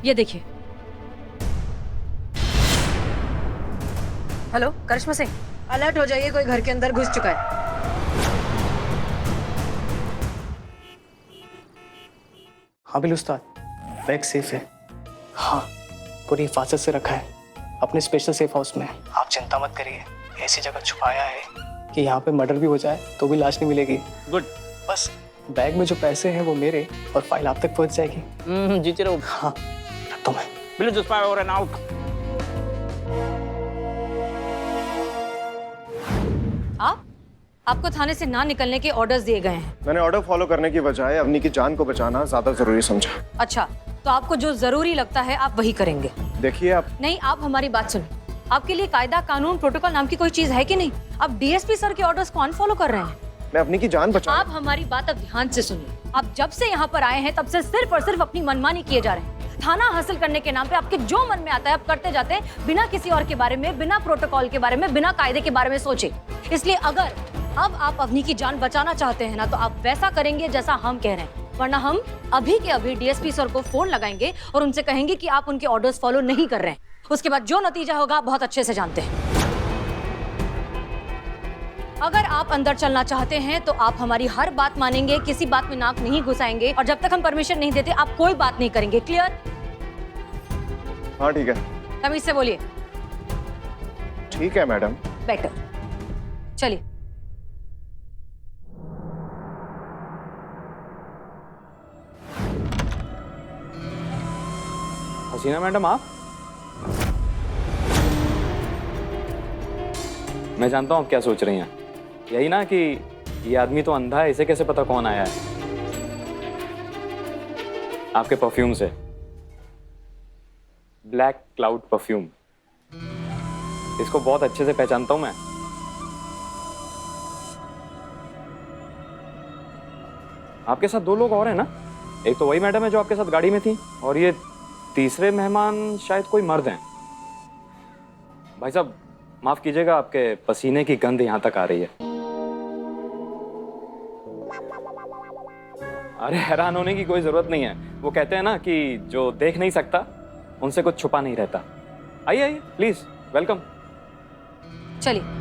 ये देखिए। हेलो करिश्मा सिंह, अलर्ट हो जाइए, कोई घर के अंदर घुस चुका है। हाँ बिल उस्ताद, बैग सेफ है। हाँ, पूरी हिफाजत से रखा है अपने स्पेशल सेफ हाउस में। आप चिंता मत करिए, ऐसी जगह छुपाया है कि यहाँ पे मर्डर भी हो जाए तो भी लाश नहीं मिलेगी। गुड। बस बैग में जो पैसे हैं वो मेरे, और फाइल आप तक पहुँच जाएगी। जीते रहो। हाँ, रखता हूँ मैं। Bill just over and out. आपको थाने से ना निकलने के ऑर्डर्स दिए गए हैं। मैंने ऑर्डर फॉलो करने की बजाय अवनी की जान को बचाना ज्यादा जरूरी समझा। अच्छा, तो आपको जो जरूरी लगता है आप वही करेंगे। देखिए आप नहीं, आप हमारी बात सुनिए। आपके लिए कायदा कानून प्रोटोकॉल नाम की कोई चीज है कि नहीं? आप डीएसपी सर के ऑर्डर्स कौन फॉलो कर रहे हैं? मैं अवनी की जान बचा। आप हमारी बात अब ध्यान से सुनिए। आप जब से यहाँ पर आए हैं तब से सिर्फ और सिर्फ अपनी मनमानी किए जा रहे हैं। थाना हासिल करने के नाम पे आपके जो मन में आता है आप करते जाते हैं, बिना किसी और के बारे में, बिना प्रोटोकॉल के बारे में, बिना कायदे के बारे में सोचे। इसलिए अगर अब आप अवनी की जान बचाना चाहते हैं ना, तो आप वैसा करेंगे जैसा हम कह रहे हैं, वरना हम अभी के अभी डीएसपी सर को फोन लगाएंगे और उनसे कहेंगे कि आप उनके ऑर्डर्स फॉलो नहीं कर रहे हैं। उसके बाद जो नतीजा होगा आप बहुत अच्छे से जानते हैं। अगर आप अंदर चलना चाहते हैं तो आप हमारी हर बात मानेंगे, किसी बात में नाक नहीं घुसाएंगे, और जब तक हम परमिशन नहीं देते आप कोई बात नहीं करेंगे। क्लियर? हाँ ठीक है। तमीज से बोलिए। ठीक है मैडम। बेटर। चलिए। हसीना मैडम, आप? मैं जानता हूँ आप क्या सोच रही हैं। यही ना कि ये आदमी तो अंधा है, इसे कैसे पता कौन आया है। आपके परफ्यूम से, ब्लैक क्लाउड परफ्यूम, इसको बहुत अच्छे से पहचानता हूं मैं। आपके साथ दो लोग और हैं ना? एक तो वही मैडम है जो आपके साथ गाड़ी में थी, और ये तीसरे मेहमान शायद कोई मर्द हैं। भाई साहब माफ कीजिएगा, आपके पसीने की गंध यहां तक आ रही है। अरे हैरान होने की कोई जरूरत नहीं है। वो कहते हैं ना कि जो देख नहीं सकता उनसे कुछ छुपा नहीं रहता। आइए आइए प्लीज, वेलकम। चलिए।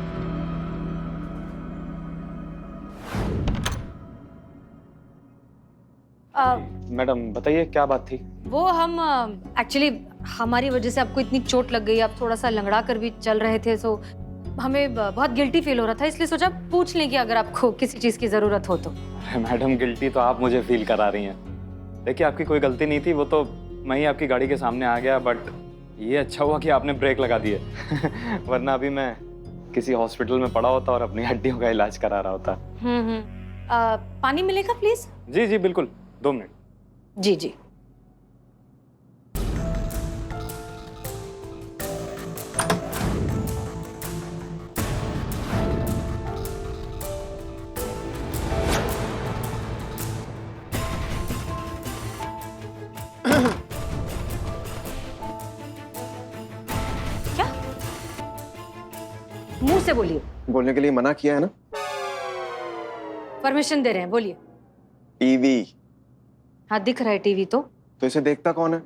मैडम बताइए क्या बात थी? वो हम एक्चुअली हमारी वजह से आपको इतनी चोट लग गई, आप थोड़ा सा लंगड़ा कर भी चल रहे थे, सो हमें बहुत गिल्टी फील हो रहा था, इसलिए सोचा पूछ लें कि अगर आपको किसी चीज की जरूरत हो तो। अरे मैडम, गिल्टी तो आप मुझे फील करा रही हैं। देखिए आपकी कोई गलती नहीं थी, वो तो मैं ही आपकी गाड़ी के सामने आ गया, बट ये अच्छा हुआ कि आपने ब्रेक लगा दिए वरना अभी मैं किसी हॉस्पिटल में पड़ा होता और अपनी हड्डियों का इलाज करा रहा होता। पानी मिलेगा प्लीज? जी जी बिल्कुल, 2 मिनट। जी जी। क्या? मुंह से बोलिए। बोलने के लिए मना किया है ना। परमिशन दे रहे हैं, बोलिए। टीवी। हाँ दिख रहा है टीवी तो इसे देखता कौन है?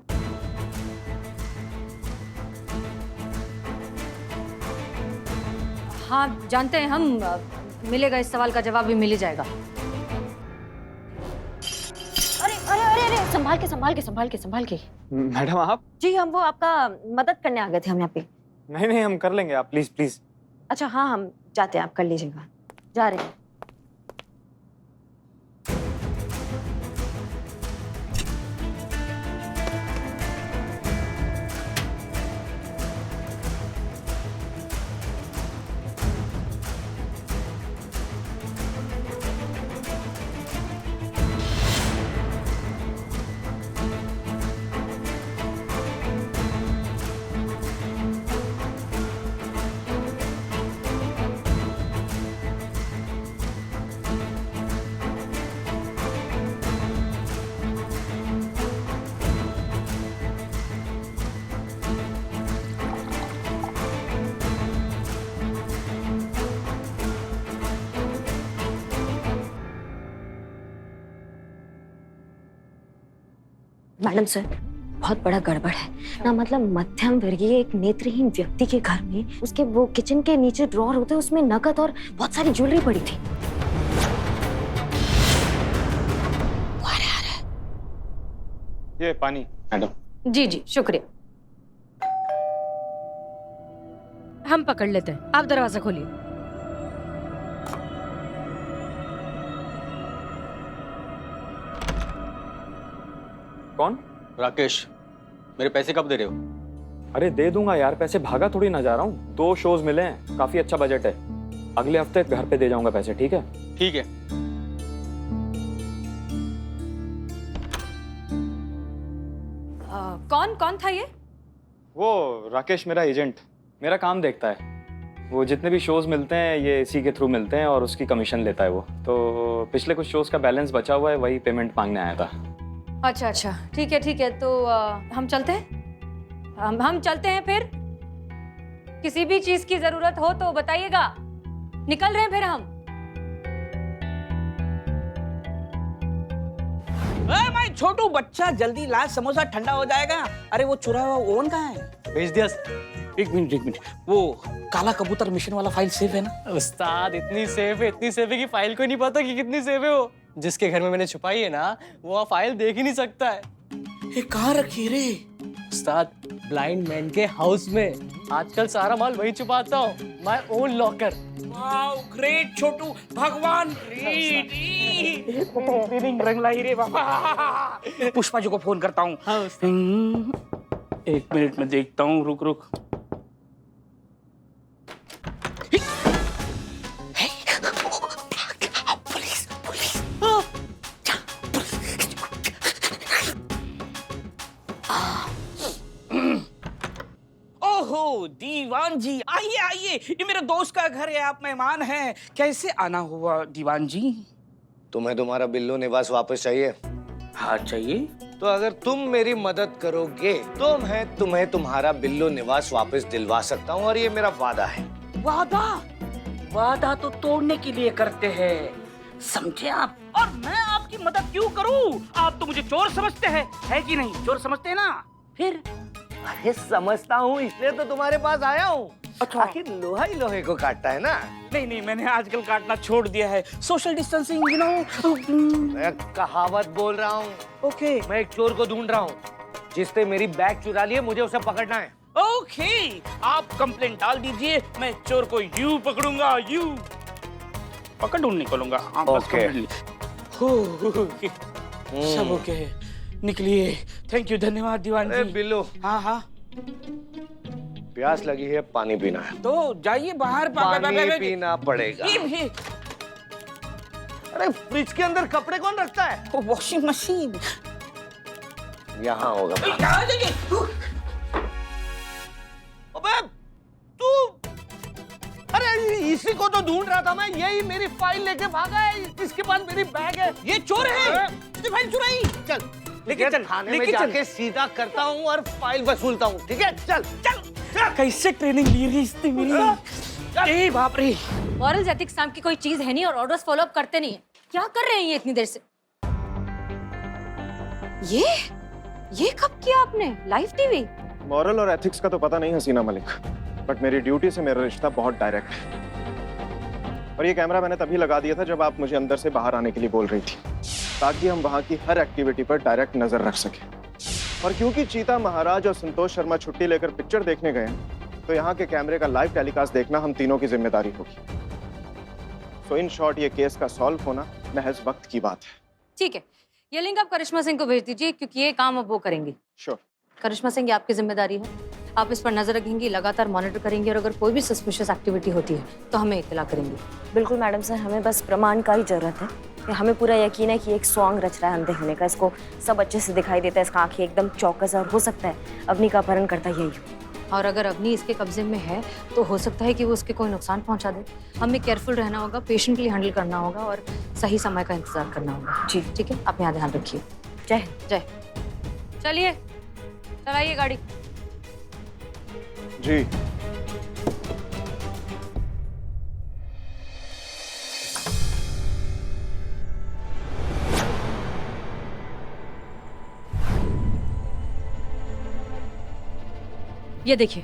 हाँ जानते हैं हम, मिलेगा, इस सवाल का जवाब भी मिल ही जाएगा। अरे अरे अरे अरे, संभाल के संभाल के संभाल के संभाल के। मैडम आप? जी हम वो आपका मदद करने आ गए थे हम यहाँ पे। नहीं नहीं, हम कर लेंगे, आप प्लीज प्लीज। अच्छा हाँ, हम जाते हैं, आप कर लीजिएगा। जा रहे हैं। मैडम सर, बहुत बड़ा गड़बड़ है ना। मतलब मध्यम वर्गीय एक नेत्रहीन व्यक्ति के घर में उसके वो किचन के नीचे ड्रॉर होते, उसमें नकद और बहुत सारी ज्वेलरी पड़ी थी। ये पानी मैडम। जी जी शुक्रिया। हम पकड़ लेते हैं, आप दरवाजा खोलिए। कौन? राकेश, मेरे पैसे कब दे रहे हो? अरे दे दूंगा यार, पैसे भागा थोड़ी ना जा रहा हूँ। 2 शोज मिले हैं, काफी अच्छा बजट है। अगले हफ्ते घर पे दे जाऊंगा पैसे, ठीक है? ठीक है। कौन कौन था ये? वो राकेश मेरा एजेंट, मेरा काम देखता है। वो जितने भी शोज मिलते हैं ये इसी के थ्रू मिलते हैं और उसकी कमीशन लेता है वो। तो पिछले कुछ शोज का बैलेंस बचा हुआ है, वही पेमेंट मांगने आया था। अच्छा अच्छा ठीक है तो हम चलते हैं। हम चलते हैं फिर। किसी भी चीज की जरूरत हो तो बताइएगा। निकल रहे हैं फिर हम। मैं छोटू बच्चा, जल्दी ला, समोसा ठंडा हो जाएगा। अरे वो चुरा हुआ ओवन कहाँ है? भेज दिया। एक मिनट, वो काला कबूतर मिशन वाला फाइल सेफ है ना? उस्ताद इतनी सेफ है कि फाइल को नहीं पता कि कितनी सेफ है वो। जिसके घर में मैंने छुपाई है ना, वो फाइल देख ही नहीं सकता है। ये कहाँ रखी रे? उस्ताद ब्लाइंड मैन के हाउस में। आजकल सारा माल वही छुपाता हूँ, my own locker. Wow great Chhotu, भगवान ग्रेट। रंग लाई रे बाबा। पुष्पा जी को फोन करता हूँ। एक मिनट में देखता हूँ, रुक। ओहो दीवान जी, आइए, ये मेरे दोस्त का घर है, आप मेहमान हैं। कैसे आना हुआ दीवान जी? तुम्हें तुम्हारा बिल्लू निवास वापस चाहिए? हाँ चाहिए। तो अगर तुम मेरी मदद करोगे तो मैं तुम्हें तुम्हारा बिल्लू निवास वापस दिलवा सकता हूँ, और ये मेरा वादा है। वादा तो तोड़ने के लिए करते हैं, समझे आप? और मैं आपकी मदद क्यों करूं? आप तो मुझे चोर समझते हैं, है कि नहीं? चोर समझते हैं ना? फिर अरे समझता हूँ, इसलिए तो तुम्हारे पास आया हूँ। अच्छा। आखिर लोहा ही लोहे को काटता है ना। नहीं, मैंने आजकल काटना छोड़ दिया है। Social distancing, you know. मैं कहावत बोल रहा हूँ। ओके मैं एक चोर को ढूंढ रहा हूँ जिसने मेरी बैग चुरा ली है, मुझे उसे पकड़ना है। ओके, आप कंप्लेंट डाल दीजिए, मैं चोर को यूं पकड़ूंगा, यूं पकड़ ढूंढ निकलूंगा। हाँ, बस ओके। सब ओके, निकलिए। थैंक यू, धन्यवाद दीवान अरे जी। बिल्लू, हाँ, प्यास लगी है, पानी पीना है। तो जाइए बाहर। पानी पीना पड़ेगा। भी। अरे फ्रिज के अंदर कपड़े कौन रखता है? वॉशिंग मशीन यहाँ होगा। अबे तू, अरे इसी को तो ढूंढ रहा था मैं। यही मेरी फाइल लेके भागा है, इसके पास मेरी बैग है। ये चोर है, तुझे फाइल चुराई। चल लेके चल, थाने में जाके सीधा करता हूँ और फाइल वसूलता हूँ, ठीक है? चल। कैसे ट्रेनिंग ली रही इसने मेरी? ए बाप रे। मॉरल्स एथिक्स नाम की कोई चीज है नहीं और ऑर्डर्स फॉलो अप करते नहीं है। क्या कर रहे हैं ये इतनी देर से? ये कब किया आपने? Live TV? मॉरल और एथिक्स का तो पता नहीं हसीना मलिक, बट मेरी ड्यूटी से मेरा रिश्ता बहुत डायरेक्ट है। और ये कैमरा मैंने तभी लगा दिया था जब आप मुझे अंदर से बाहर आने के लिए बोल रही थी, ताकि हम वहाँ की हर एक्टिविटी पर डायरेक्ट नजर रख सकें। और क्योंकि चीता महाराज और संतोष शर्मा छुट्टी लेकर पिक्चर देखने गए हैं, तो यहाँ के कैमरे का लाइव टेलीकास्ट देखना हम तीनों की जिम्मेदारी होगी। सो इन शॉर्ट, ये केस का सॉल्व होना महज वक्त की बात है। ठीक है, ये लिंक आप करिश्मा सिंह को भेज दीजिए, क्योंकि ये काम अब वो करेंगी। श्योर। करिश्मा सिंह, ये आपकी जिम्मेदारी है। आप इस पर नजर रखेंगी, लगातार मॉनिटर करेंगी, और अगर कोई भी सस्पिशियस एक्टिविटी होती है तो हमें इत्तला करेंगी। बिल्कुल मैडम सर, हमें बस प्रमाण का ही जरूरत है। हमें पूरा यकीन है कि एक सॉन्ग रच रहा है अंधे होने का। इसको सब अच्छे से दिखाई देता है, इसका आंखें एकदम चौकस, और हो सकता है अवनी का अपहरण करता यही हो। और अगर अवनी इसके कब्जे में है तो हो सकता है कि वो उसके कोई नुकसान पहुंचा दे। हमें केयरफुल रहना होगा, पेशेंटली हैंडल करना होगा और सही समय का इंतजार करना होगा। जी ठीक है, आप यहाँ ध्यान रखिए। जय। चलिए, चलाइए गाड़ी। जी। ये देखिए।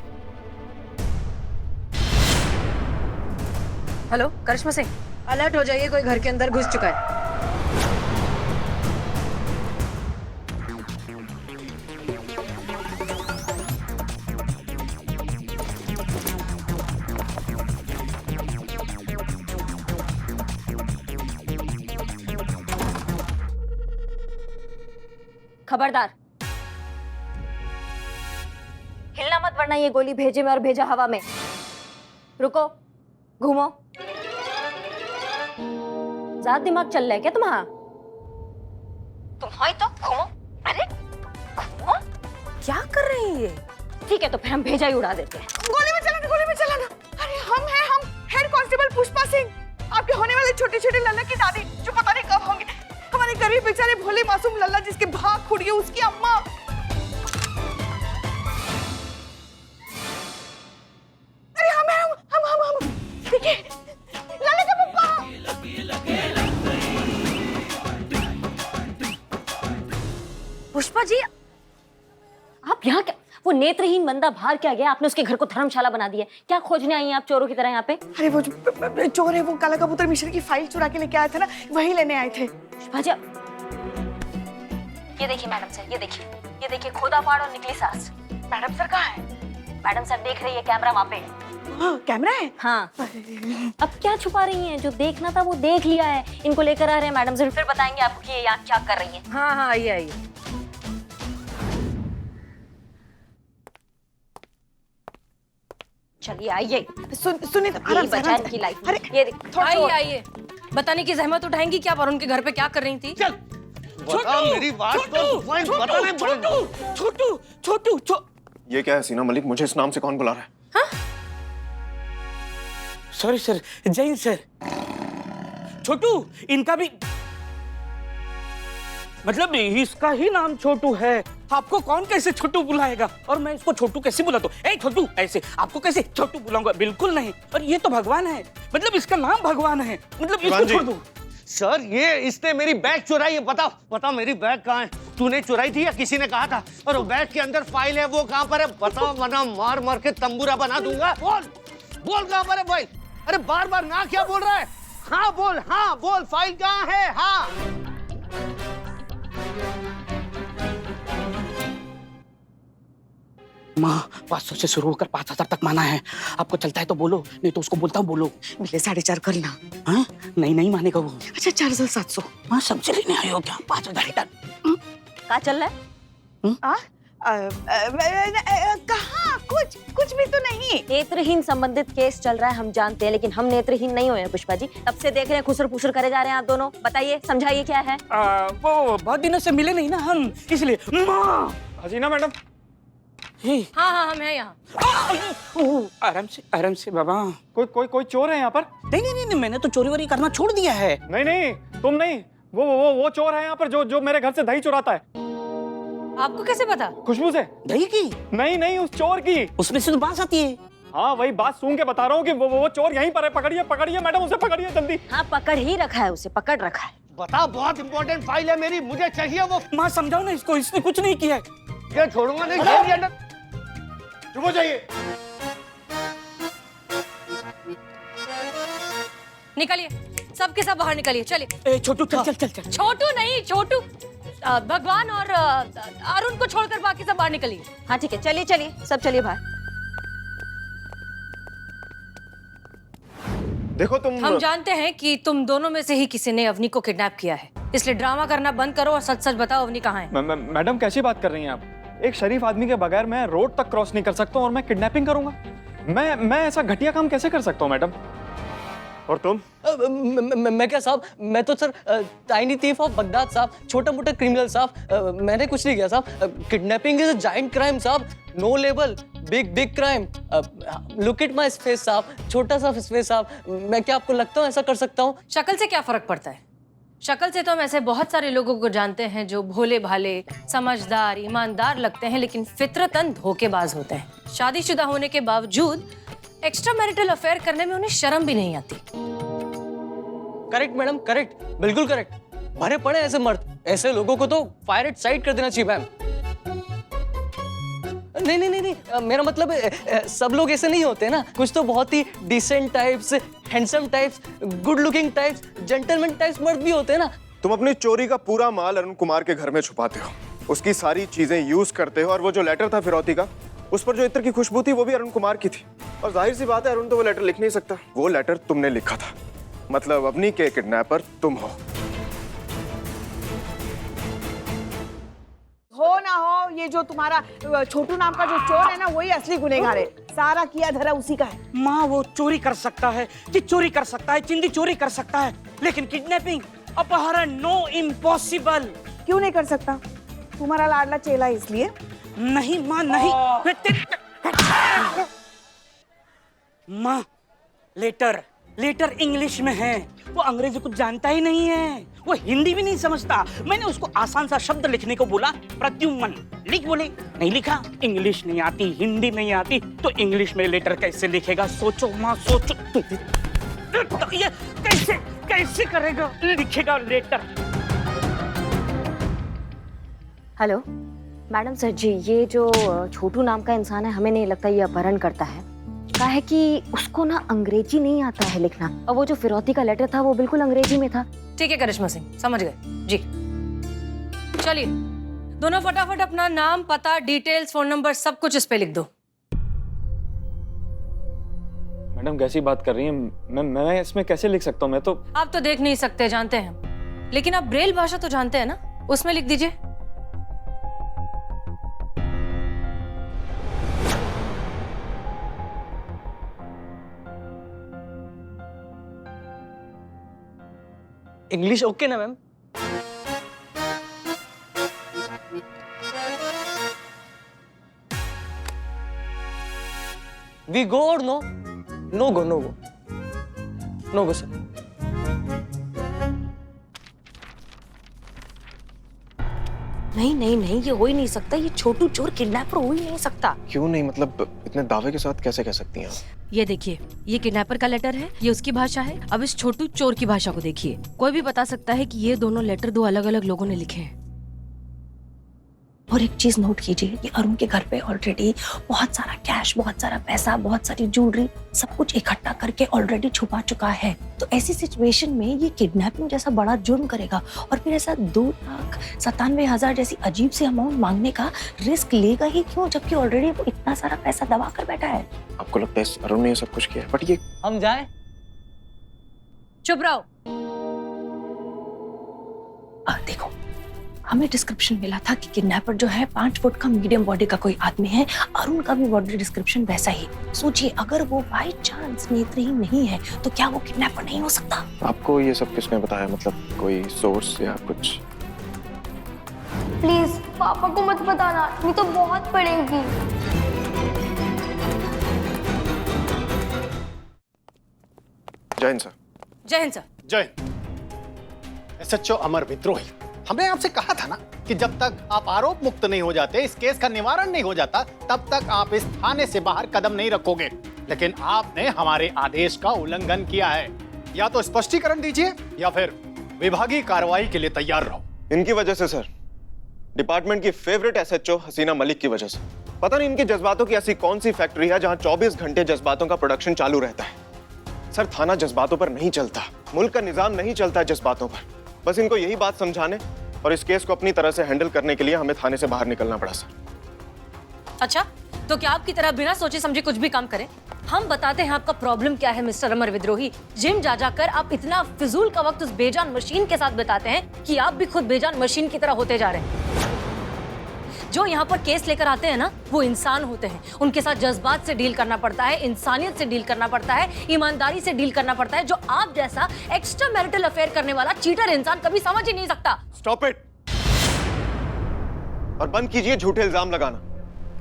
हेलो करिश्मा सिंह, अलर्ट हो जाइए, कोई घर के अंदर घुस चुका है। खबरदार, हिलना मत वरना ये गोली भेजे में और भेजा हवा में। रुको, घूमो। ज्यादा दिमाग चल रहा है क्या तुम्हारा? तुम हो ही तो घूमो। अरे घूमो, क्या कर रही है ये? ठीक है तो फिर हम भेजा ही उड़ा देते हैं। गोली में चलाना, गोली में चलाना। अरे हम हेड कांस्टेबल पुष्पा सिंह, आपके होने वाले छोटे छोटे लल्ला की दादी, जो पता नहीं कब होंगे। हमारे गरीब बेचारे भोले मासूम लल्ला जिसके भाग खुड़ गए, उसकी अम्मा। अरे हम देखिए, लल्ला का पप्पा। पुष्पा जी, आप यहाँ क्या? वो नेत्रहीन बंदा बाहर क्या गया? आपने उसके घर को धर्मशाला बना दिया। क्या खोजने आई हैं आप चोरों की तरह यहाँ पे? अरे वो जो चोर है, वो काला कबूतर मिश्र की फाइल चुरा के लेके आया था ना, वही लेने आए थे। पुष्पा जी, ये देखिए मैडम सर, ये देखिए खोदा पाड़ और निकली सांस। मैडम सर कहाँ है? मैडम सर देख रही है, कैमरा वहाँ पे। हाँ, कैमरा है। हाँ, अब क्या छुपा रही हैं? जो देखना था वो देख लिया है। इनको लेकर आ रहे हैं मैडम सर, फिर बताएंगे आपको कि ये यहाँ क्या कर रही हैं। हाँ हाँ, आइए आइए। चलिए आइए। सुनिए तो यही बचा इनकी लाइफ। अरे ये देखो, आइए आइए, बताने की जहमत उठाएंगी क्या और उनके घर पे क्या कर रही थी? चल बता, मेरी बात तो पॉइंट बताने पड़ेगा। छोटू। ये क्या है हसीना मलिक, मुझे इस नाम से कौन बुला रहा है? Sorry sir, Jain sir. Chhotu, इनका भी मतलब इसका ही नाम छोटू है। आपको कौन कैसे छोटू बुलाएगा? और मैं इसको छोटू कैसे बुलाता हूँ? ए छोटू, ऐसे आपको कैसे छोटू बुलाऊंगा? बिल्कुल नहीं। और ये तो भगवान है, मतलब इसका नाम भगवान है, मतलब इसको छोड़ दो। सर, ये इसने मेरी बैग चुराई है। बता मेरी बैग कहाँ है? तूने चुराई थी या किसी ने कहा था? और वो बैग के अंदर फाइल है, वो कहाँ पर है? बताओ वरना मार के तंबूरा बना दूंगा। बोल कहाँ पर है फाइल? अरे बार ना क्या बोल रहा है? हाँ बोल फाइल कहाँ है? हाँ माँ, 500 से शुरू होकर 5000 तक माना है। आपको चलता है तो बोलो, नहीं तो उसको बोलता हूँ बोलो। मिले 4.5 करना। हाँ? नहीं मानेगा वो। अच्छा 4700। माँ सब्जी लेने आई हो क्या? 5000 रिटर्न। कहाँ चल रहा है? कहाँ? कुछ भी तो नहीं। नेत्रहीन संबंधित केस चल रहा है, हम जानते हैं, लेकिन हम नेत्रहीन नहीं हुए हैं पुष्पा जी। तब से देख रहे हैं, खुसर फुसर करे जा रहे हैं आप दोनों। बताइए, समझाइए क्या है? वो बहुत दिनों से मिले नहीं ना हम, इसलिए। माँ, हसीना मैडम, हाँ हम हैं यहाँ। आराम से बाबा। कोई चोर है यहाँ पर? नहीं, मैंने तो चोरी वोरी करना छोड़ दिया है। नहीं, तुम नहीं, वो चोर है यहाँ पर जो मेरे घर से दही चुराता है। आपको कैसे पता? खुशबू से। दही की? नहीं, उस चोर की। उसमें से तो बांस आती है। हाँ, वही बात सूंघ के बता रहा हूँ कि वो चोर यहीं पर है। पकड़िए मैडम, उसे पकड़िए जल्दी। हाँ, पकड़ ही रखा है, उसे पकड़ रखा है। बता, बहुत इंपॉर्टेंट फाइल है मेरी, मुझे चाहिए वो। माँ समझाओ ना इसको, इसने कुछ नहीं किया है। ये छोड़ूंगा नहीं, जेल के अंदर। चुप हो जाइए। निकलिए, सबके सब बाहर निकलिए, चलिए। छोटू चल। छोटू नहीं, छोटू भगवान और अरुण को छोड़कर बाकी सब बाहर निकलिए। हाँ ठीक है, चलिए सब चलिए बाहर। देखो तुम। हम जानते हैं कि तुम दोनों में से ही किसी ने अवनी को किडनैप किया है, इसलिए ड्रामा करना बंद करो और सच बताओ अवनी कहाँ है। मैडम कैसी बात कर रही हैं आप? एक शरीफ आदमी के बगैर मैं रोड तक क्रॉस नहीं कर सकता हूँ और मैं किडनैपिंग करूंगा? मैं ऐसा घटिया काम कैसे कर सकता हूँ मैडम? और तुम? मैं क्या साहब, मैं तो sir tiny thief of Baghdad साहब, छोटा मोटा क्रिमिनल साहब। मैंने कुछ नहीं किया साहब। Kidnapping is a giant crime साहब, no label, big crime. Look at my space साहब, छोटा सा स्पेस साहब। मैं क्या आपको लगता हूँ ऐसा कर सकता हूँ? शक्ल से क्या फर्क पड़ता है? शक्ल से तो हम ऐसे बहुत सारे लोगों को जानते हैं जो भोले भाले, समझदार, ईमानदार लगते हैं, लेकिन फितरतन धोखेबाज होते हैं। शादीशुदा होने के बावजूद एक्स्ट्रा मैरिटल अफेयर करने में उन्हें शर्म भी नहीं आती। करेक्ट मैडम, करेक्ट, बिल्कुल करेक्ट। भरे पड़े ऐसे मर्द, ऐसे लोगों को तो फायर एट साइट कर देना चाहिए मैम। नहीं नहीं नहीं नहीं, मेरा मतलब सब लोग ऐसे नहीं होते ना, कुछ तो बहुत ही decent types, handsome types, good looking types, gentleman types मर्द भी होते हैं ना। तुम अपनी चोरी का पूरा माल अरुण कुमार के घर में छुपाते हो, उसकी सारी चीजें यूज करते हो, और वो जो लेटर था फिरौती का, उस पर जो इत्र की खुशबू थी वो भी अरुण कुमार की थी। और जाहिर सी बात है अरुण तो वो लेटर लिख नहीं सकता, वो लेटर तुमने लिखा था, मतलब अवनी के किडनैपर तुम हो। हो ना हो, ये जो तुम्हारा छोटू नाम का जो चोर है ना, वही असली गुनहगार है। सारा किया धरा उसी का है। माँ वो चोरी कर सकता है, चोरी कर सकता है, चिंदी चोरी कर सकता है, लेकिन किडनैपिंग, अपहरण, नो, इम्पॉसिबल। क्यों नहीं कर सकता? तुम्हारा लाडला चेला है इसलिए। नहीं माँ नहीं। माँ लेटर लेटर इंग्लिश में है, वो अंग्रेजी कुछ जानता ही नहीं है, वो हिंदी भी नहीं समझता। मैंने उसको आसान सा शब्द लिखने को बोला, प्रद्युम्न लिख, बोले नहीं लिखा। इंग्लिश नहीं आती, हिंदी नहीं आती, तो इंग्लिश में लेटर कैसे लिखेगा? सोचो माँ सोचो, तो ये कैसे कैसे करेगा, लिखेगा लेटर? हेलो मैडम सर जी, ये जो छोटू नाम का इंसान है, हमें नहीं लगता ये अपहरण करता है। कहा है कि उसको ना अंग्रेजी नहीं आता है लिखना, और वो जो फिरौती का लेटर था वो बिल्कुल अंग्रेजी में था। ठीक है करिश्मा सिंह, समझ गए जी। चलिए दोनों फटाफट अपना नाम, पता, डिटेल्स, फोन नंबर सब कुछ इस पे लिख दो। मैडम कैसी बात कर रही हैं? मैं इसमें कैसे लिख सकता हूँ? मैं तो आप तो देख नहीं सकते, जानते हैं, लेकिन आप ब्रेल भाषा तो जानते हैं ना, उसमें लिख दीजिए। इंग्लिश ओके ना मैम? वी गो और नो? नो गो, नो गो, नो गो सर। नहीं नहीं नहीं, ये हो ही नहीं सकता, ये छोटू चोर किडनैपर हो ही नहीं सकता। क्यों नहीं, मतलब इतने दावे के साथ कैसे कह सकती हैं आप? ये देखिए, ये किडनैपर का लेटर है, ये उसकी भाषा है। अब इस छोटू चोर की भाषा को देखिए। कोई भी बता सकता है कि ये दोनों लेटर दो अलग अलग लोगों ने लिखे हैं। और एक चीज नोट कीजिए, ये अरुण के घर पे ऑलरेडी बहुत सारा कैश, बहुत सारा पैसा, बहुत सारी ज्वेलरी, सब कुछ इकट्ठा करके ऑलरेडी छुपा चुका है। तो ऐसी सिचुएशन में ये किडनैपिंग जैसा बड़ा जुर्म करेगा और फिर ऐसा 2,97,000 जैसी अजीब सी अमाउंट मांगने का रिस्क लेगा ही क्यों, जबकि ऑलरेडी वो इतना सारा पैसा दबा कर बैठा है। आपको लगता है इस अरुण ने ये सब कुछ किया है? बट ये हम जाएं? चुप रहो। देखो, हमें डिस्क्रिप्शन मिला था कि किडनैपर जो है 5 फुट का मीडियम बॉडी का कोई आदमी है। अरुण का भी बॉडी डिस्क्रिप्शन वैसा ही। सोचिए, अगर वो बाय चांस नेत्रहीन नहीं है तो क्या वो किडनैपर नहीं हो सकता? आपको ये सब किसने बताया, मतलब कोई सोर्स या कुछ? प्लीज पापा को मत बताना, नहीं तो बहुत पड़ेगी। जय हिंद सर। जय हिंद सर। जय SHO अमर विद्रोही, हमने आपसे कहा था ना कि जब तक आप आरोप मुक्त नहीं हो जाते, इस केस का निवारण नहीं हो जाता, तब तक आप इस थाने से बाहर कदम नहीं रखोगे। लेकिन आपने हमारे आदेश का उल्लंघन किया है। या तो स्पष्टीकरण दीजिए या फिर विभागीय कार्रवाई के लिए तैयार रहो। इनकी वजह से सर, डिपार्टमेंट की फेवरेट SHO हसीना मलिक की वजह से। पता नहीं इनके जज्बातों की ऐसी कौन सी फैक्ट्री है जहां 24 घंटे जज्बातों का प्रोडक्शन चालू रहता है। सर, थाना जज्बातों पर नहीं चलता, मुल्क का निजाम नहीं चलता जज्बातों पर। बस इनको यही बात समझाने और इस केस को अपनी तरह से हैंडल करने के लिए हमें थाने से बाहर निकलना पड़ा सर। अच्छा, तो क्या आपकी तरह बिना सोचे समझे कुछ भी काम करें? हम बताते हैं आपका प्रॉब्लम क्या है मिस्टर अमर विद्रोही। जिम जा जाकर आप इतना फिजूल का वक्त उस बेजान मशीन के साथ बिताते हैं कि आप भी खुद बेजान मशीन की तरह होते जा रहे हैं। जो यहाँ पर केस लेकर आते हैं ना, वो इंसान होते हैं। उनके साथ जज्बात से डील करना पड़ता है, इंसानियत से डील करना पड़ता है, ईमानदारी से डील करना पड़ता है, जो आप जैसा एक्स्ट्रा मैरिटल अफेयर करने वाला चीटर इंसान कभी समझ ही नहीं सकता। Stop it. और बंद कीजिए झूठे इल्जाम लगाना।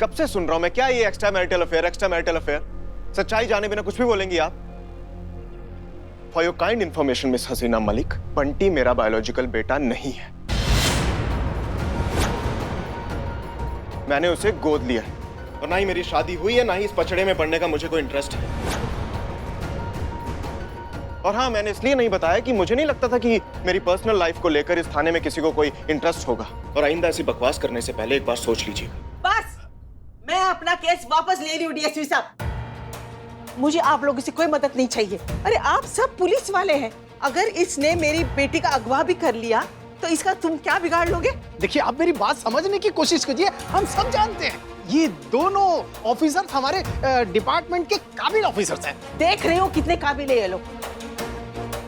कब से सुन रहा हूं मैं, क्या ये extra marital affair, extra marital affair? सच्चाई जाने बिना कुछ भी बोलेंगी आप? For your kind information miss Haseena Malik, Bunty मेरा बायोलॉजिकल बेटा नहीं है। मैंने उसे गोद लिया है और ना ही मेरी शादी हुई है, ना ही इस पचड़े में पड़ने का मुझे कोई इंटरेस्ट है। और हाँ, मैंने इसलिए नहीं बताया कि मुझे नहीं लगता था कि मेरी पर्सनल लाइफ को लेकर इस थाने में किसी को कोई इंटरेस्ट होगा। और आइंदा ऐसी बकवास करने से पहले एक बार सोच लीजिएगा। बस, मैं अपना केस वापस ले रही हूँ डीएसपी साहब। मुझे आप लोगों से कोई मदद नहीं चाहिए। अरे आप सब पुलिस वाले हैं, अगर इसने मेरी बेटी का अगवा भी कर लिया तो इसका तुम क्या बिगाड़ लोगे? देखिए, आप मेरी बात समझने की कोशिश कीजिए। हम सब जानते हैं ये दोनों ऑफिसर हमारे डिपार्टमेंट के काबिल ऑफिसर्स हैं। देख रहे हो कितने काबिल है ये लोग।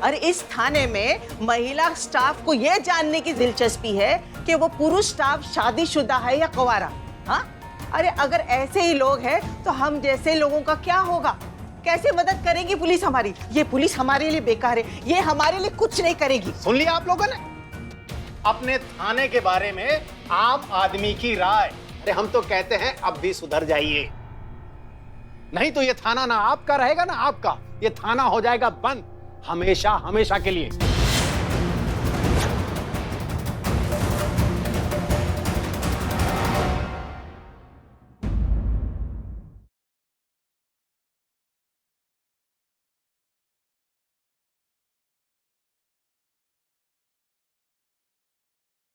अरे इस थाने में महिला स्टाफ को ये जानने की दिलचस्पी है कि वो पुरुष स्टाफ शादीशुदा है या कुंवारा। हाँ, अरे अगर ऐसे ही लोग हैं तो हम जैसे लोगों का क्या होगा? कैसे मदद करेगी पुलिस हमारी? ये पुलिस हमारे लिए बेकार है, ये हमारे लिए कुछ नहीं करेगी। सुन लिया आप लोगों ने अपने थाने के बारे में आम आदमी की राय। अरे हम तो कहते हैं अब भी सुधर जाइए, नहीं तो ये थाना ना आपका रहेगा ना आपका, ये थाना हो जाएगा बंद हमेशा हमेशा के लिए।